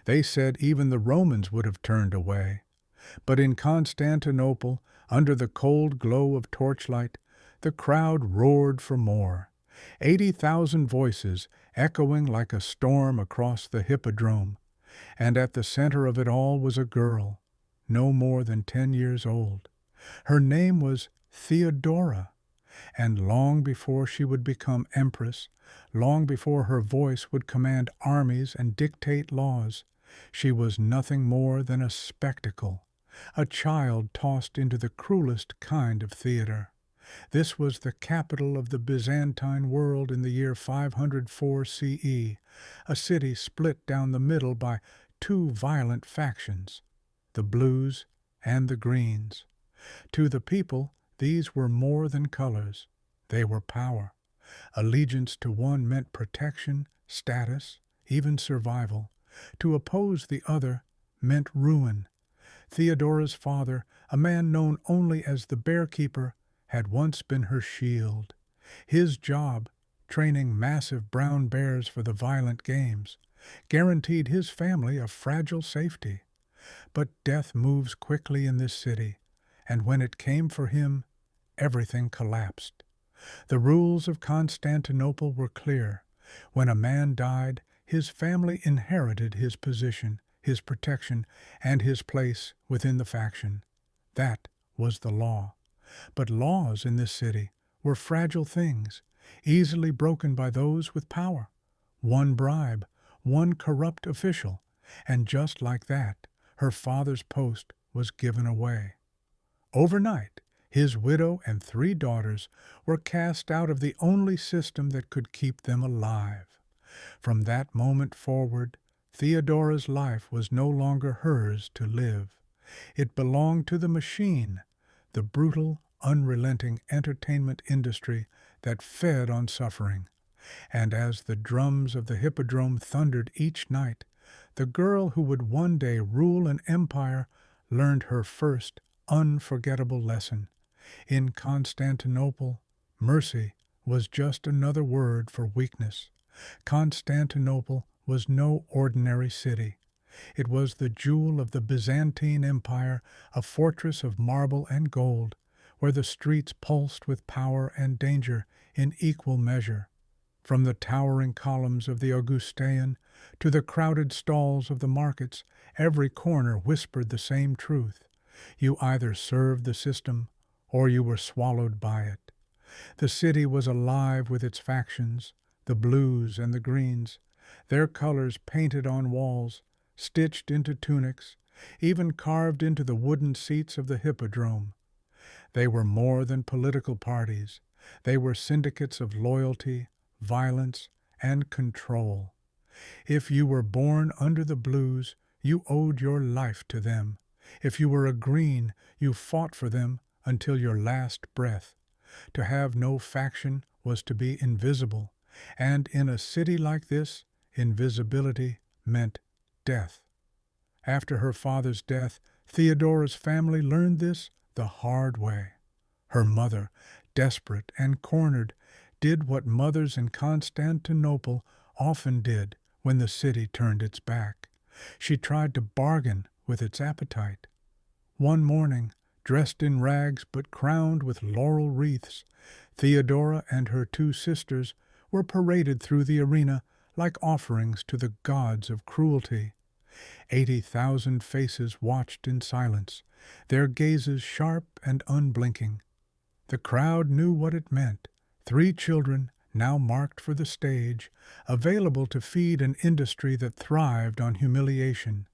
They said even the Romans would have turned away. But in Constantinople, under the cold glow of torchlight, the crowd roared for more. 80,000 voices echoing like a storm across the Hippodrome, and at the center of it all was a girl, no more than 10 years old. Her name was Theodora, and long before she would become empress, long before her voice would command armies and dictate laws, she was nothing more than a spectacle, a child tossed into the cruelest kind of theater. This was the capital of the Byzantine world in the year 504 CE, a city split down the middle by two violent factions, the Blues and the Greens. To the people, these were more than colors. They were power. Allegiance to one meant protection, status, even survival. To oppose the other meant ruin. Theodora's father, a man known only as the Bear Keeper, had once been her shield. His job, training massive brown bears for the violent games, guaranteed his family a fragile safety. But death moves quickly in this city, and when it came for him, everything collapsed. The rules of Constantinople were clear. When a man died, his family inherited his position, his protection, and his place within the faction. That was the law. But laws in this city were fragile things, easily broken by those with power. One bribe, one corrupt official, and just like that, her father's post was given away. Overnight, his widow and 3 daughters were cast out of the only system that could keep them alive. From that moment forward, Theodora's life was no longer hers to live. It belonged to the machine, the brutal, unrelenting entertainment industry that fed on suffering. And as the drums of the Hippodrome thundered each night, the girl who would one day rule an empire learned her first unforgettable lesson. In Constantinople, mercy was just another word for weakness. Constantinople was no ordinary city. It was the jewel of the Byzantine Empire, a fortress of marble and gold, where the streets pulsed with power and danger in equal measure. From the towering columns of the Augustan to the crowded stalls of the markets, every corner whispered the same truth. You either served the system or you were swallowed by it. The city was alive with its factions, the Blues and the Greens, their colors painted on walls, stitched into tunics, even carved into the wooden seats of the Hippodrome. They were more than political parties. They were syndicates of loyalty, violence, and control. If you were born under the Blues, you owed your life to them. If you were a Green, you fought for them until your last breath. To have no faction was to be invisible, and in a city like this, invisibility meant death. After her father's death, Theodora's family learned this the hard way. Her mother, desperate and cornered, did what mothers in Constantinople often did when the city turned its back. She tried to bargain with its appetite. One morning, dressed in rags but crowned with laurel wreaths, Theodora and her 2 sisters were paraded through the arena like offerings to the gods of cruelty. 80,000 faces watched in silence, their gazes sharp and unblinking. The crowd knew what it meant. 3 children, now marked for the stage, available to feed an industry that thrived on humiliation.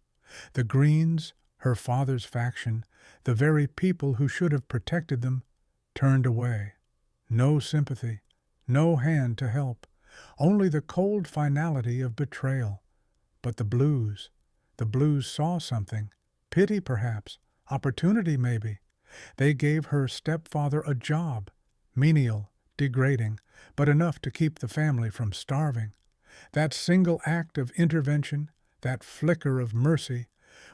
The Greens, her father's faction, the very people who should have protected them, turned away. No sympathy, no hand to help, only the cold finality of betrayal. But the Blues saw something, pity perhaps, opportunity maybe. They gave her stepfather a job, menial, degrading, but enough to keep the family from starving. That single act of intervention, that flicker of mercy,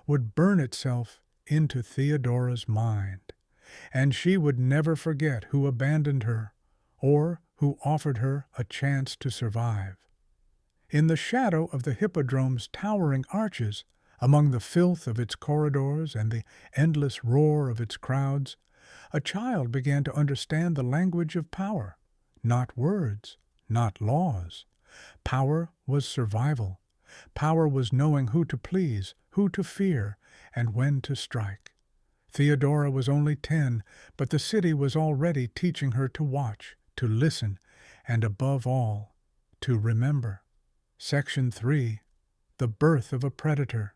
would burn itself into Theodora's mind, and she would never forget who abandoned her or who offered her a chance to survive. In the shadow of the Hippodrome's towering arches, among the filth of its corridors and the endless roar of its crowds, a child began to understand the language of power. Not words, not laws. Power was survival. Power was knowing who to please, who to fear, and when to strike. Theodora was only 10, but the city was already teaching her to watch, to listen, and above all, to remember. Section 3. The Birth of a Predator.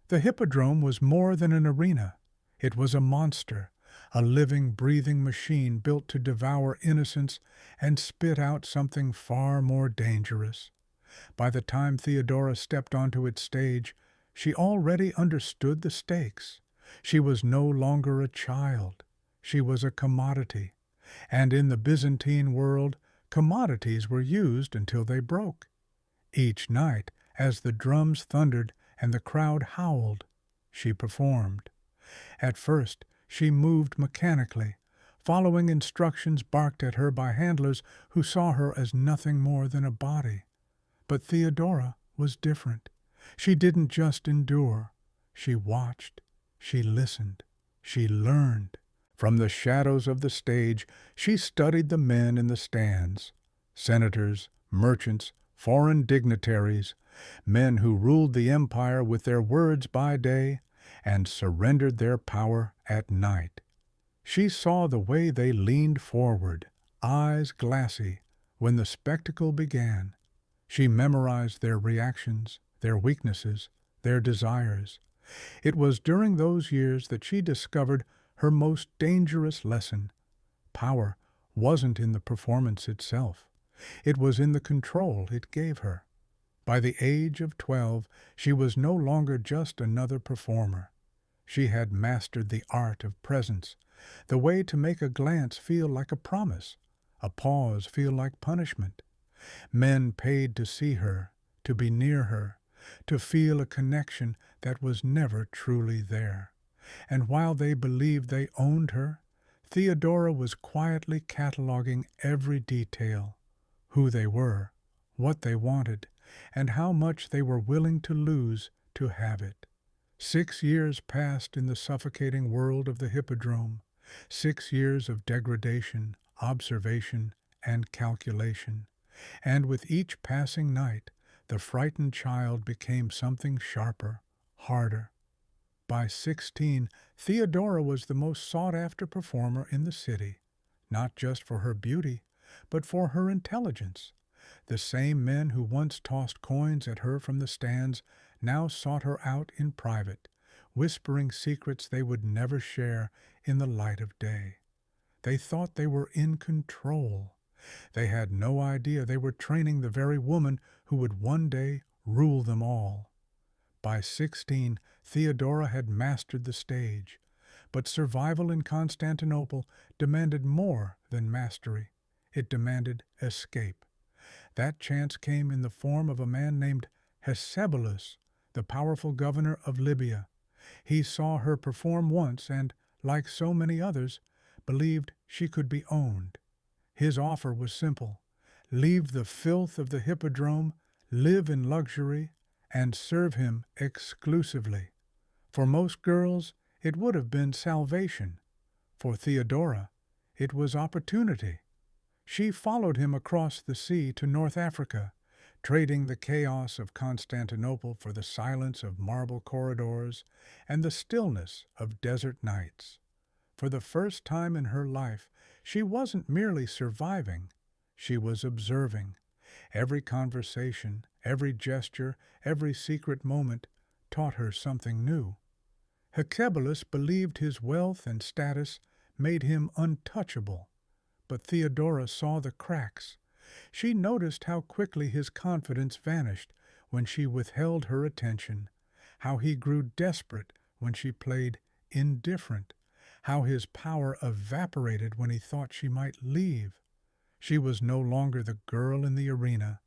The Hippodrome was more than an arena. It was a monster, a living, breathing machine built to devour innocence and spit out something far more dangerous. By the time Theodora stepped onto its stage, she already understood the stakes. She was no longer a child. She was a commodity. And in the Byzantine world, commodities were used until they broke. Each night, as the drums thundered and the crowd howled, she performed. At first, she moved mechanically, following instructions barked at her by handlers who saw her as nothing more than a body. But Theodora was different. She didn't just endure. She watched. She listened. She learned. From the shadows of the stage, she studied the men in the stands. Senators, merchants, foreign dignitaries, men who ruled the empire with their words by day and surrendered their power at night. She saw the way they leaned forward, eyes glassy, when the spectacle began. She memorized their reactions, their weaknesses, their desires. It was during those years that she discovered her most dangerous lesson. Power wasn't in the performance itself. It was in the control it gave her. By the age of 12, she was no longer just another performer. She had mastered the art of presence, the way to make a glance feel like a promise, a pause feel like punishment. Men paid to see her, to be near her, to feel a connection that was never truly there. And while they believed they owned her, Theodora was quietly cataloging every detail, who they were, what they wanted, and how much they were willing to lose to have it. 6 years passed in the suffocating world of the Hippodrome, 6 years of degradation, observation, and calculation. And with each passing night, the frightened child became something sharper, harder. By 16, Theodora was the most sought-after performer in the city, not just for her beauty, but for her intelligence. The same men who once tossed coins at her from the stands now sought her out in private, whispering secrets they would never share in the light of day. They thought they were in control. They had no idea they were training the very woman who would one day rule them all. By 16, Theodora had mastered the stage, but survival in Constantinople demanded more than mastery. It demanded escape. That chance came in the form of a man named Hecebulus, the powerful governor of Libya. He saw her perform once and, like so many others, believed she could be owned. His offer was simple: leave the filth of the Hippodrome, live in luxury, and serve him exclusively. For most girls, it would have been salvation. For Theodora, it was opportunity. She followed him across the sea to North Africa, trading the chaos of Constantinople for the silence of marble corridors and the stillness of desert nights. For the first time in her life, she wasn't merely surviving, she was observing. Every conversation, every gesture, every secret moment taught her something new. Hecebulus believed his wealth and status made him untouchable, but Theodora saw the cracks. She noticed how quickly his confidence vanished when she withheld her attention, how he grew desperate when she played indifferent, how his power evaporated when he thought she might leave. She was no longer the girl in the arena.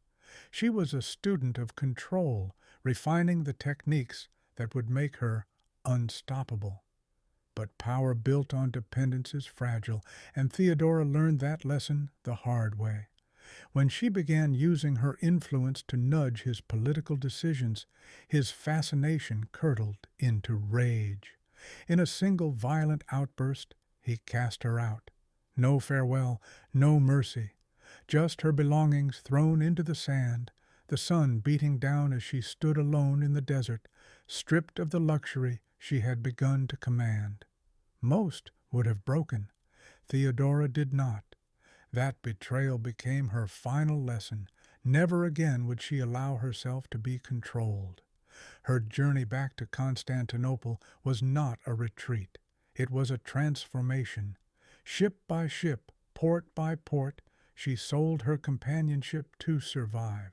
She was a student of control, refining the techniques that would make her unstoppable. But power built on dependence is fragile, and Theodora learned that lesson the hard way. When she began using her influence to nudge his political decisions, his fascination curdled into rage. In a single violent outburst, he cast her out. No farewell, no mercy, just her belongings thrown into the sand, the sun beating down as she stood alone in the desert, stripped of the luxury she had begun to command. Most would have broken. Theodora did not. That betrayal became her final lesson. Never again would she allow herself to be controlled. Her journey back to Constantinople was not a retreat. It was a transformation. Ship by ship, port by port, she sold her companionship to survive,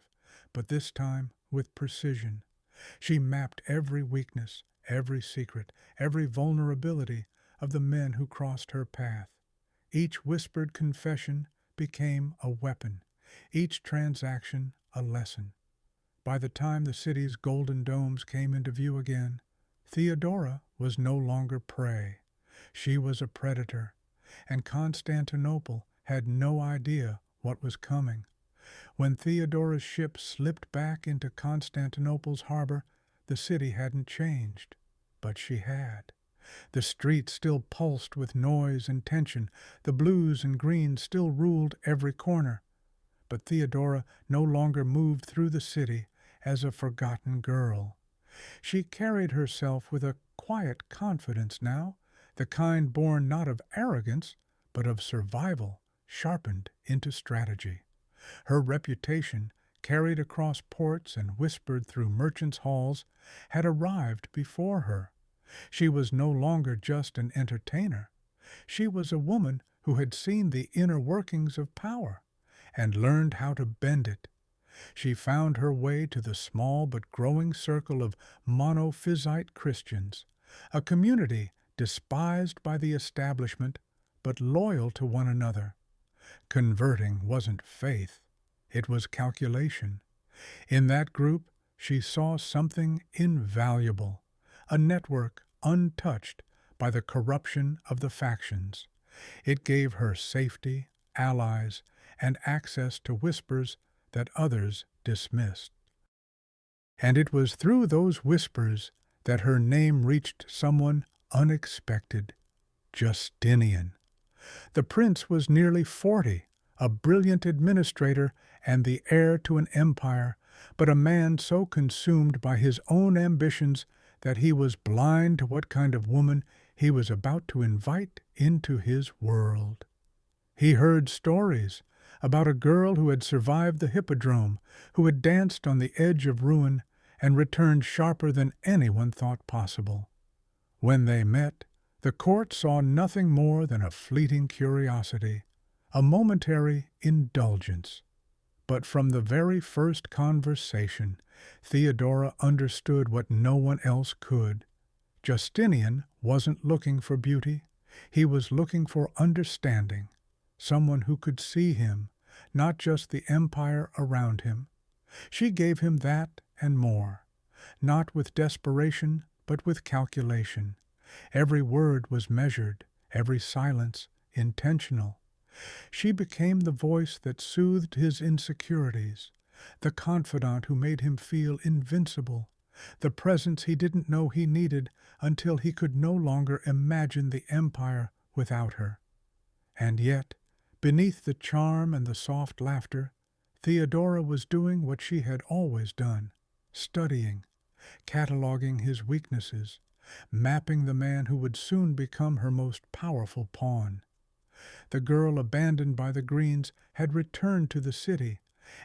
but this time with precision. She mapped every weakness, every secret, every vulnerability of the men who crossed her path. Each whispered confession became a weapon, each transaction a lesson. By the time the city's golden domes came into view again, Theodora was no longer prey. She was a predator, and Constantinople had no idea what was coming. When Theodora's ship slipped back into Constantinople's harbor, the city hadn't changed, but she had. The streets still pulsed with noise and tension, the blues and greens still ruled every corner. But Theodora no longer moved through the city as a forgotten girl. She carried herself with a quiet confidence now, the kind born not of arrogance, but of survival, sharpened into strategy. Her reputation, carried across ports and whispered through merchants' halls, had arrived before her. She was no longer just an entertainer. She was a woman who had seen the inner workings of power and learned how to bend it. She found her way to the small but growing circle of Monophysite Christians, a community despised by the establishment but loyal to one another. Converting wasn't faith, it was calculation. In that group she saw something invaluable, a network untouched by the corruption of the factions. It gave her safety, allies, and access to whispers that others dismissed. And it was through those whispers that her name reached someone unexpected: Justinian. The prince was nearly 40, a brilliant administrator and the heir to an empire, but a man so consumed by his own ambitions that he was blind to what kind of woman he was about to invite into his world. He heard stories about a girl who had survived the Hippodrome, who had danced on the edge of ruin and returned sharper than anyone thought possible. When they met, the court saw nothing more than a fleeting curiosity, a momentary indulgence. But from the very first conversation, Theodora understood what no one else could. Justinian wasn't looking for beauty. He was looking for understanding, someone who could see him, not just the empire around him. She gave him that and more, not with desperation, but with calculation. Every word was measured, every silence intentional. She became the voice that soothed his insecurities, the confidant who made him feel invincible, the presence he didn't know he needed until he could no longer imagine the empire without her. And yet, beneath the charm and the soft laughter, Theodora was doing what she had always done, studying, cataloging his weaknesses, mapping the man who would soon become her most powerful pawn. The girl abandoned by the Greens had returned to the city,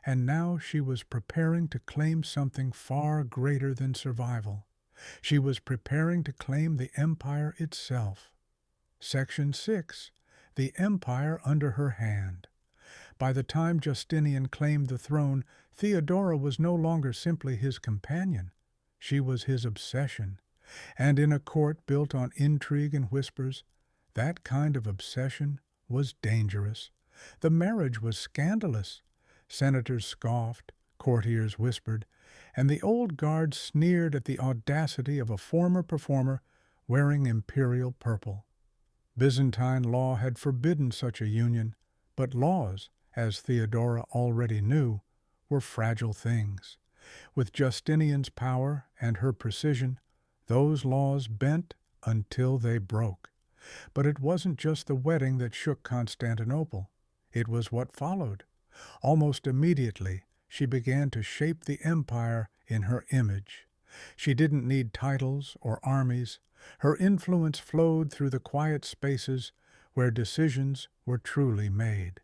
and now she was preparing to claim something far greater than survival. She was preparing to claim the empire itself. Section 6. The empire under her hand. By the time Justinian claimed the throne, Theodora was no longer simply his companion. She was his obsession. And in a court built on intrigue and whispers, that kind of obsession was dangerous. The marriage was scandalous. Senators scoffed, courtiers whispered, and the old guard sneered at the audacity of a former performer wearing imperial purple. Byzantine law had forbidden such a union, but laws, as Theodora already knew, were fragile things. With Justinian's power and her precision, those laws bent until they broke. But it wasn't just the wedding that shook Constantinople. It was what followed. Almost immediately, she began to shape the empire in her image. She didn't need titles or armies. Her influence flowed through the quiet spaces where decisions were truly made.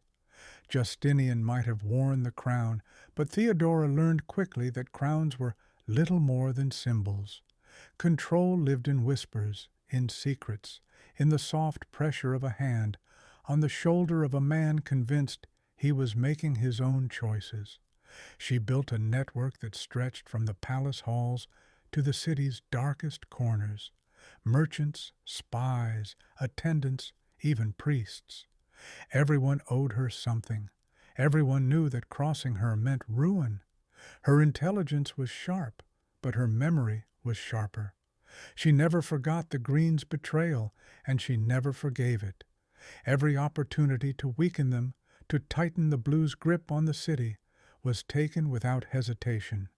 Justinian might have worn the crown, but Theodora learned quickly that crowns were little more than symbols. Control lived in whispers, in secrets, in the soft pressure of a hand, on the shoulder of a man convinced he was making his own choices. She built a network that stretched from the palace halls to the city's darkest corners. Merchants, spies, attendants, even priests. Everyone owed her something. Everyone knew that crossing her meant ruin. Her intelligence was sharp, but her memory was sharper. She never forgot the Green's betrayal, and she never forgave it. Every opportunity to weaken them, to tighten the Blues' grip on the city, was taken without hesitation.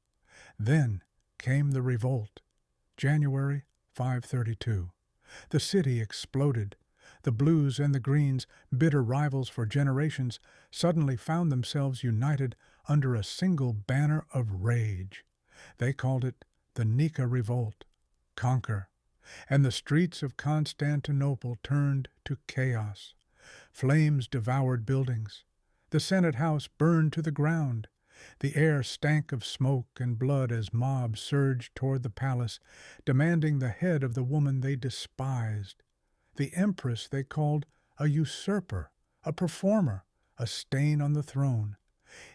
Then came the revolt. January 532. The city exploded. The Blues and the Greens, bitter rivals for generations, suddenly found themselves united under a single banner of rage. They called it the Nika Revolt. Conquer. And the streets of Constantinople turned to chaos. Flames devoured buildings. The Senate House burned to the ground. The air stank of smoke and blood as mobs surged toward the palace, demanding the head of the woman they despised. The Empress they called a usurper, a performer, a stain on the throne.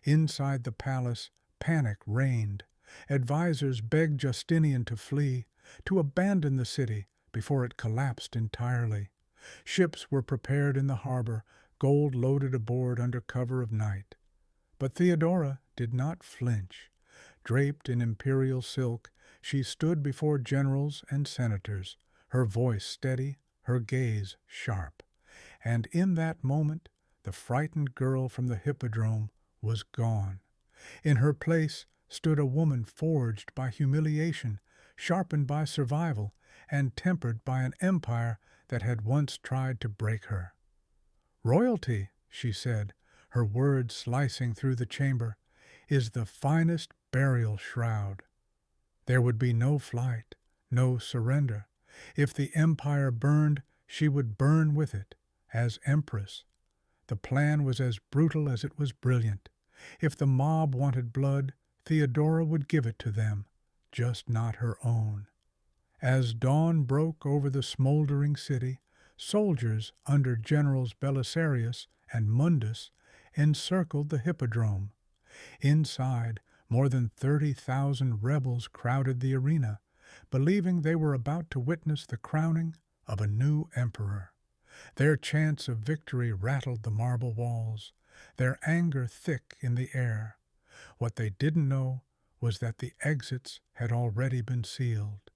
Inside the palace, panic reigned. Advisors begged Justinian to flee, to abandon the city before it collapsed entirely. Ships were prepared in the harbor, gold loaded aboard under cover of night. But Theodora did not flinch. Draped in imperial silk, she stood before generals and senators, her voice steady, her gaze sharp. And in that moment, the frightened girl from the Hippodrome was gone. In her place stood a woman forged by humiliation, sharpened by survival, and tempered by an empire that had once tried to break her. "Royalty," she said, her words slicing through the chamber, "is the finest burial shroud." There would be no flight, no surrender. If the empire burned, she would burn with it, as empress. The plan was as brutal as it was brilliant. If the mob wanted blood, Theodora would give it to them, just not her own. As dawn broke over the smoldering city, soldiers under Generals Belisarius and Mundus encircled the Hippodrome. Inside, more than 30,000 rebels crowded the arena, believing they were about to witness the crowning of a new emperor. Their chants of victory rattled the marble walls, their anger thick in the air. What they didn't know was that the exits had already been sealed.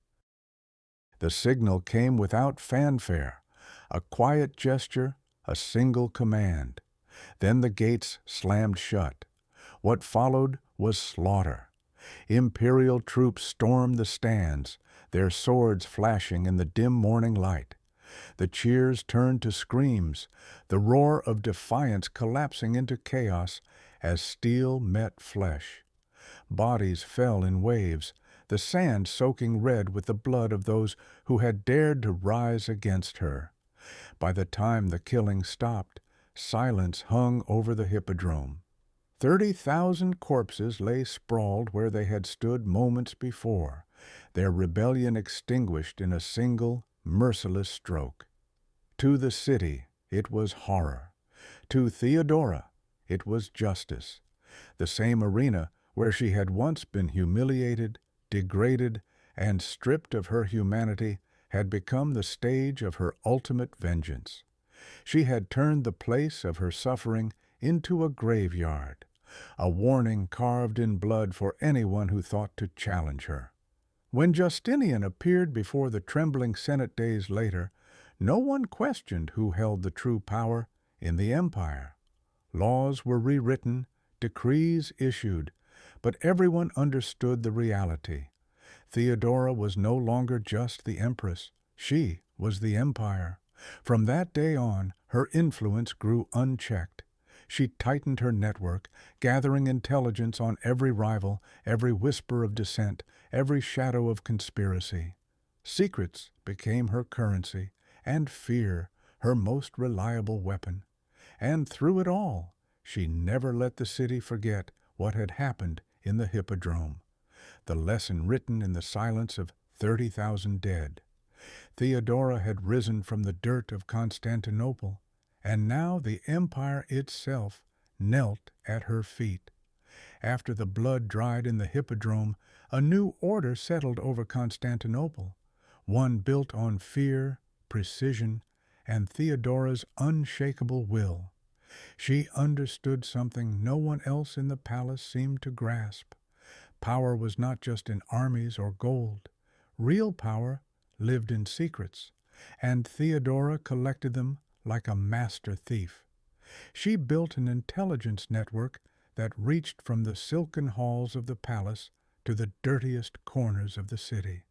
The signal came without fanfare, a quiet gesture, a single command. Then the gates slammed shut. What followed was slaughter. Imperial troops stormed the stands, their swords flashing in the dim morning light. The cheers turned to screams, the roar of defiance collapsing into chaos as steel met flesh. Bodies fell in waves, the sand soaking red with the blood of those who had dared to rise against her. By the time the killing stopped, silence hung over the Hippodrome. 30,000 corpses lay sprawled where they had stood moments before, their rebellion extinguished in a single, merciless stroke. To the city, it was horror. To Theodora, it was justice. The same arena where she had once been humiliated, degraded, and stripped of her humanity had become the stage of her ultimate vengeance. She had turned the place of her suffering into a graveyard, a warning carved in blood for anyone who thought to challenge her. When Justinian appeared before the trembling Senate days later, no one questioned who held the true power in the empire. Laws were rewritten, decrees issued, but everyone understood the reality. Theodora was no longer just the empress. She was the empire. From that day on, her influence grew unchecked. She tightened her network, gathering intelligence on every rival, every whisper of dissent, every shadow of conspiracy. Secrets became her currency, and fear her most reliable weapon. And through it all, she never let the city forget what had happened in the Hippodrome, the lesson written in the silence of 30,000 dead. Theodora had risen from the dirt of Constantinople, and now the empire itself knelt at her feet. After the blood dried in the Hippodrome, a new order settled over Constantinople, one built on fear, precision, and Theodora's unshakable will. She understood something no one else in the palace seemed to grasp. Power was not just in armies or gold. Real power lived in secrets, and Theodora collected them like a master thief. She built an intelligence network that reached from the silken halls of the palace to the dirtiest corners of the city.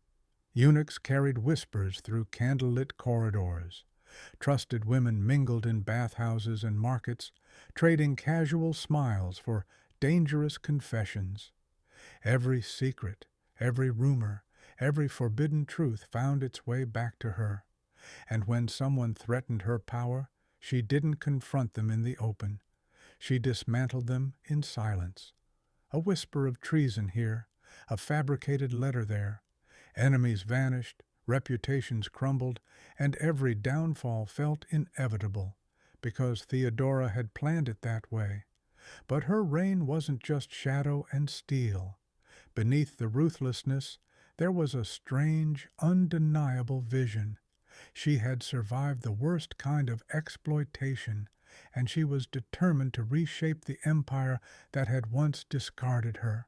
Eunuchs carried whispers through candlelit corridors. Trusted women mingled in bathhouses and markets, trading casual smiles for dangerous confessions. Every secret, every rumor, every forbidden truth found its way back to her. And when someone threatened her power, she didn't confront them in the open. She dismantled them in silence. A whisper of treason here, a fabricated letter there. Enemies vanished, reputations crumbled, and every downfall felt inevitable, because Theodora had planned it that way. But her reign wasn't just shadow and steel. Beneath the ruthlessness, there was a strange, undeniable vision. She had survived the worst kind of exploitation, and she was determined to reshape the empire that had once discarded her.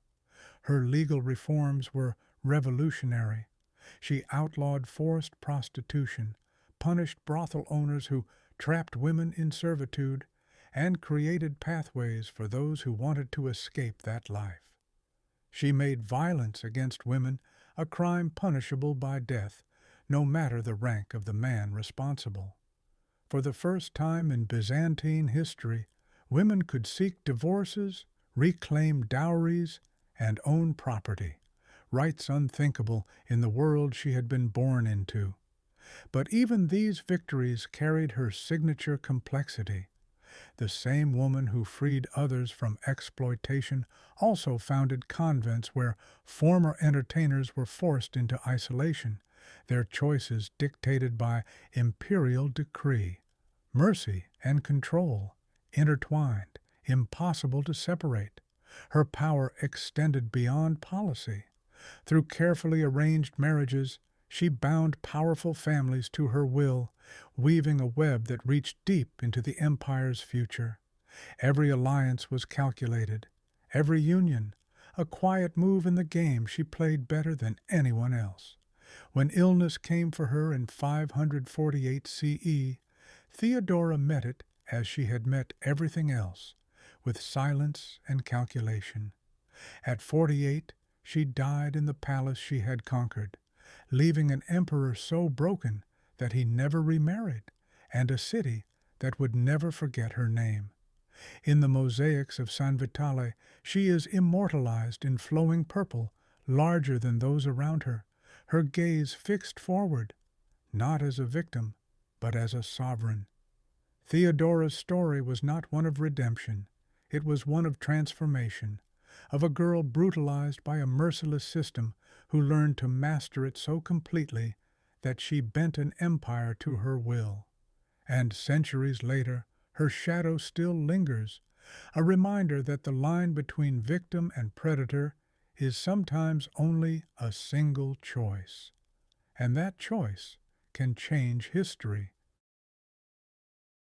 Her legal reforms were revolutionary. She outlawed forced prostitution, punished brothel owners who trapped women in servitude, and created pathways for those who wanted to escape that life. She made violence against women a crime punishable by death, no matter the rank of the man responsible. For the first time in Byzantine history, women could seek divorces, reclaim dowries, and own property, rights unthinkable in the world she had been born into. But even these victories carried her signature complexity. The same woman who freed others from exploitation also founded convents where former entertainers were forced into isolation, their choices dictated by imperial decree. Mercy and control, intertwined, impossible to separate. Her power extended beyond policy. Through carefully arranged marriages, she bound powerful families to her will, weaving a web that reached deep into the empire's future. Every alliance was calculated, every union, a quiet move in the game she played better than anyone else. When illness came for her in 548 CE, Theodora met it as she had met everything else, with silence and calculation. At 48, she died in the palace she had conquered, leaving an emperor so broken that he never remarried, and a city that would never forget her name. In the mosaics of San Vitale, she is immortalized in flowing purple, larger than those around her, her gaze fixed forward, not as a victim, but as a sovereign. Theodora's story was not one of redemption. It was one of transformation, of a girl brutalized by a merciless system who learned to master it so completely that she bent an empire to her will. And centuries later, her shadow still lingers, a reminder that the line between victim and predator is sometimes only a single choice. And that choice can change history